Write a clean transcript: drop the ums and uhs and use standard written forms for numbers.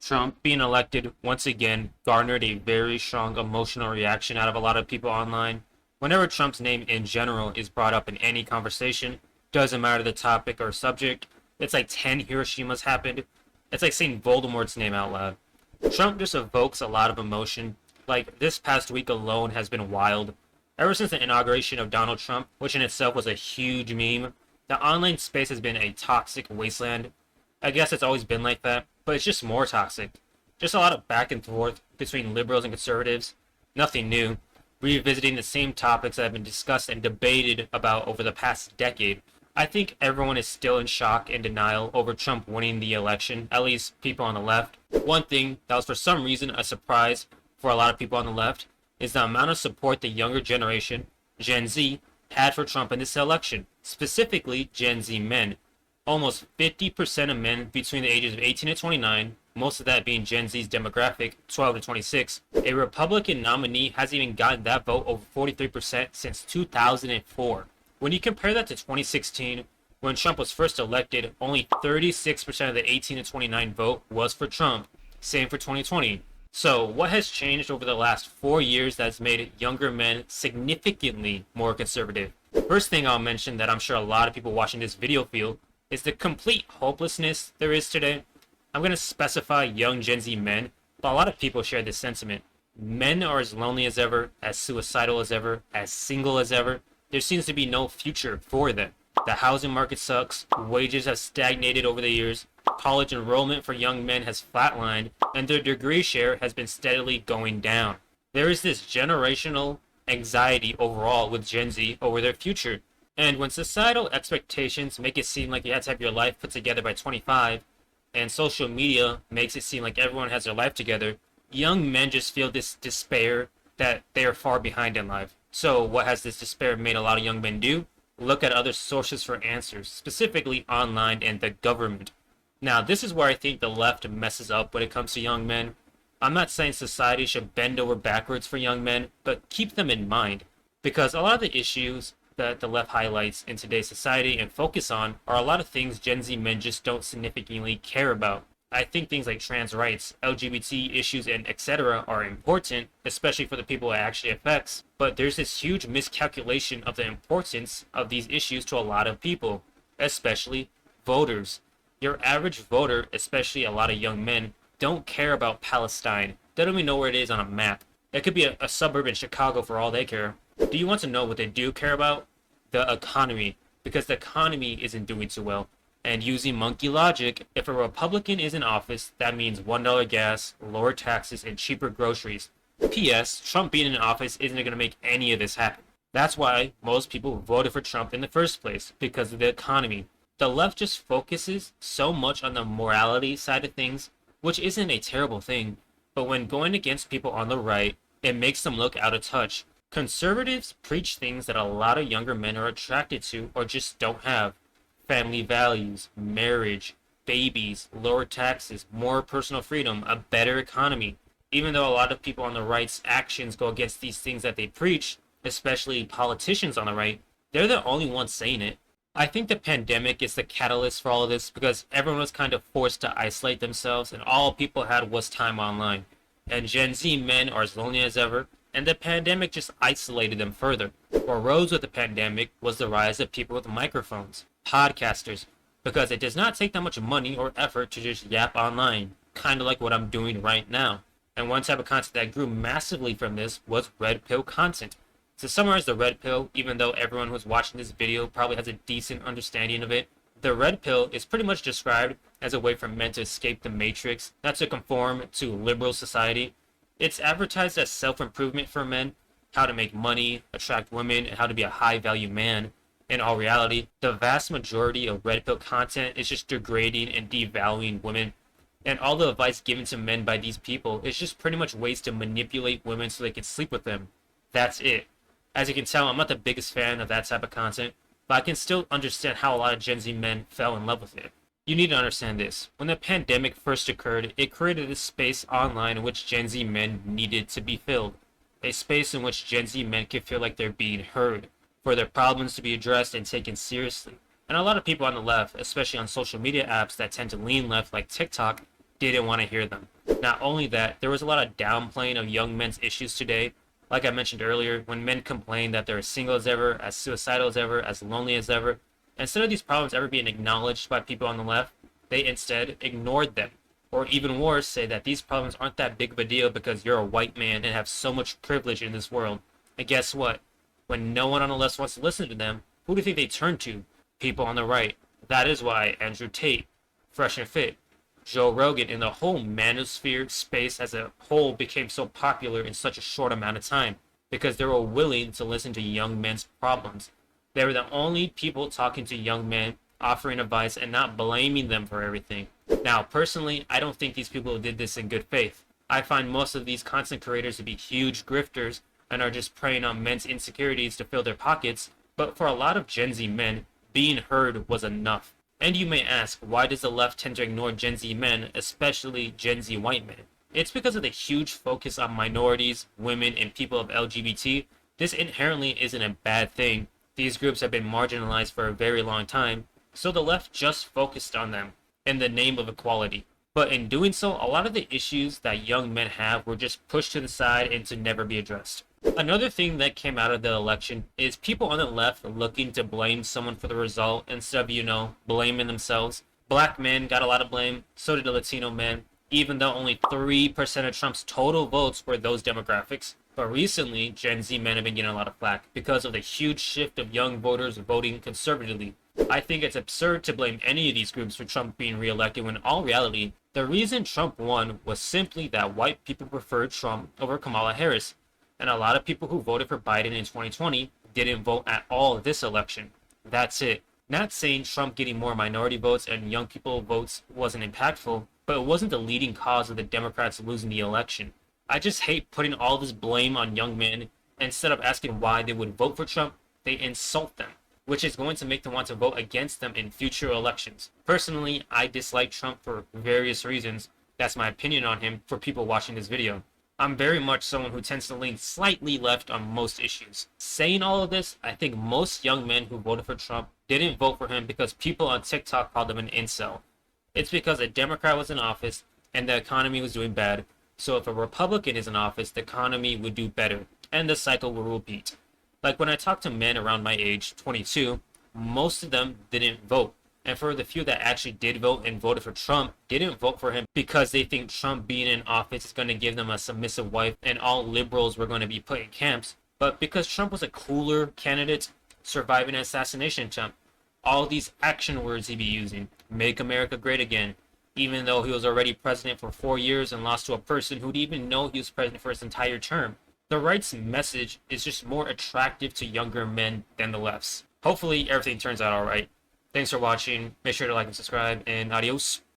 Trump being elected once again garnered a very strong emotional reaction out of a lot of people online. Whenever Trump's name in general is brought up in any conversation, doesn't matter the topic or subject, it's like 10 Hiroshimas happened. It's like saying Voldemort's name out loud. Trump just evokes a lot of emotion. Like, this past week alone has been wild. Ever since the inauguration of Donald Trump, which in itself was a huge meme, the online space has been a toxic wasteland. I guess it's always been like that, but it's just more toxic. Just a lot of back and forth between liberals and conservatives. Nothing new. Revisiting the same topics that have been discussed and debated about over the past decade. I think everyone is still in shock and denial over Trump winning the election, at least people on the left. One thing that was for some reason a surprise for a lot of people on the left is the amount of support the younger generation, Gen Z, had for Trump in this election, specifically Gen Z men. Almost 50% of men between the ages of 18 and 29, most of that being Gen Z's demographic, 12 to 26. A Republican nominee hasn't even gotten that vote over 43% since 2004. When you compare that to 2016, when Trump was first elected, only 36% of the 18 to 29 vote was for Trump. Same for 2020. So, what has changed over the last 4 years that's made younger men significantly more conservative? First thing I'll mention that I'm sure a lot of people watching this video feel is the complete hopelessness there is today. I'm going to specify young Gen Z men, but a lot of people share this sentiment. Men are as lonely as ever, as suicidal as ever, as single as ever. There seems to be no future for them. The housing market sucks, wages have stagnated over the years, college enrollment for young men has flatlined, and their degree share has been steadily going down. There is this generational anxiety overall with Gen Z over their future. And when societal expectations make it seem like you have to have your life put together by 25, and social media makes it seem like everyone has their life together, young men just feel this despair that they are far behind in life. So what has this despair made a lot of young men do? Look at other sources for answers, specifically online and the government. Now, this is where I think the left messes up when it comes to young men. I'm not saying society should bend over backwards for young men, but keep them in mind. Because a lot of the issues that the left highlights in today's society and focus on are a lot of things Gen Z men just don't significantly care about. I think things like trans rights, LGBT issues, and etc. are important, especially for the people it actually affects, but there's this huge miscalculation of the importance of these issues to a lot of people, especially voters. Your average voter, especially a lot of young men, don't care about Palestine. They don't even know where it is on a map. It could be a suburb in Chicago for all they care. Do you want to know what they do care about? The economy, because the economy isn't doing too well. And using monkey logic, if a Republican is in office, that means $1 gas, lower taxes, and cheaper groceries. P.S. Trump being in office isn't going to make any of this happen. That's why most people voted for Trump in the first place, because of the economy. The left just focuses so much on the morality side of things, which isn't a terrible thing, but when going against people on the right, it makes them look out of touch. Conservatives preach things that a lot of younger men are attracted to or just don't have. Family values, marriage, babies, lower taxes, more personal freedom, a better economy. Even though a lot of people on the right's actions go against these things that they preach, especially politicians on the right, they're the only ones saying it. I think the pandemic is the catalyst for all of this because everyone was kind of forced to isolate themselves and all people had was time online. And Gen Z men are as lonely as ever, and the pandemic just isolated them further. What rose with the pandemic was the rise of people with microphones, podcasters, because it does not take that much money or effort to just yap online, kind of like what I'm doing right now. And one type of content that grew massively from this was red pill content. To summarize the red pill, even though everyone who's watching this video probably has a decent understanding of it, the red pill is pretty much described as a way for men to escape the matrix, not to conform to liberal society. It's advertised as self-improvement for men, how to make money, attract women, and how to be a high-value man. In all reality, the vast majority of red pill content is just degrading and devaluing women. And all the advice given to men by these people is just pretty much ways to manipulate women so they can sleep with them. That's it. As you can tell, I'm not the biggest fan of that type of content, but I can still understand how a lot of Gen Z men fell in love with it. You need to understand this. When the pandemic first occurred, it created a space online in which Gen Z men needed to be filled. A space in which Gen Z men could feel like they're being heard, for their problems to be addressed and taken seriously. And a lot of people on the left, especially on social media apps that tend to lean left like TikTok, didn't want to hear them. Not only that, there was a lot of downplaying of young men's issues today. Like I mentioned earlier, when men complain that they're as single as ever, as suicidal as ever, as lonely as ever, instead of these problems ever being acknowledged by people on the left, they instead ignored them. Or even worse, say that these problems aren't that big of a deal because you're a white man and have so much privilege in this world. And guess what? When no one on the left wants to listen to them, who do you think they turn to? People on the right. That is why Andrew Tate, Fresh and Fit, Joe Rogan, and the whole manosphere space as a whole became so popular in such a short amount of time. Because they were willing to listen to young men's problems. They were the only people talking to young men, offering advice, and not blaming them for everything. Now, personally, I don't think these people did this in good faith. I find most of these content creators to be huge grifters and are just preying on men's insecurities to fill their pockets, but for a lot of Gen Z men, being heard was enough. And you may ask, why does the left tend to ignore Gen Z men, especially Gen Z white men? It's because of the huge focus on minorities, women, and people of LGBT. This inherently isn't a bad thing. These groups have been marginalized for a very long time, so the left just focused on them in the name of equality. But in doing so, a lot of the issues that young men have were just pushed to the side and to never be addressed. Another thing that came out of the election is people on the left looking to blame someone for the result instead of, blaming themselves. Black men got a lot of blame, so did the Latino men, even though only 3% of Trump's total votes were those demographics. But recently, Gen Z men have been getting a lot of flack because of the huge shift of young voters voting conservatively. I think it's absurd to blame any of these groups for Trump being reelected when in all reality, the reason Trump won was simply that white people preferred Trump over Kamala Harris. And a lot of people who voted for Biden in 2020 didn't vote at all this election. That's it. Not saying Trump getting more minority votes and young people votes wasn't impactful, but it wasn't the leading cause of the Democrats losing the election. I just hate putting all this blame on young men. Instead of asking why they would vote for Trump, they insult them, which is going to make them want to vote against them in future elections. Personally, I dislike Trump for various reasons. That's my opinion on him for people watching this video. I'm very much someone who tends to lean slightly left on most issues. Saying all of this, I think most young men who voted for Trump didn't vote for him because people on TikTok called him an incel. It's because a Democrat was in office and the economy was doing bad. So if a Republican is in office, the economy would do better, and the cycle will repeat. Like when I talk to men around my age, 22, most of them didn't vote. And for the few that actually did vote and voted for Trump, didn't vote for him because they think Trump being in office is going to give them a submissive wife and all liberals were going to be put in camps, but because Trump was a cooler candidate, surviving an assassination attempt. All these action words he'd be using, make America great again, even though he was already president for 4 years and lost to a person who'd even know he was president for his entire term. The right's message is just more attractive to younger men than the left's. Hopefully everything turns out alright. Thanks for watching. Make sure to like and subscribe, and adios.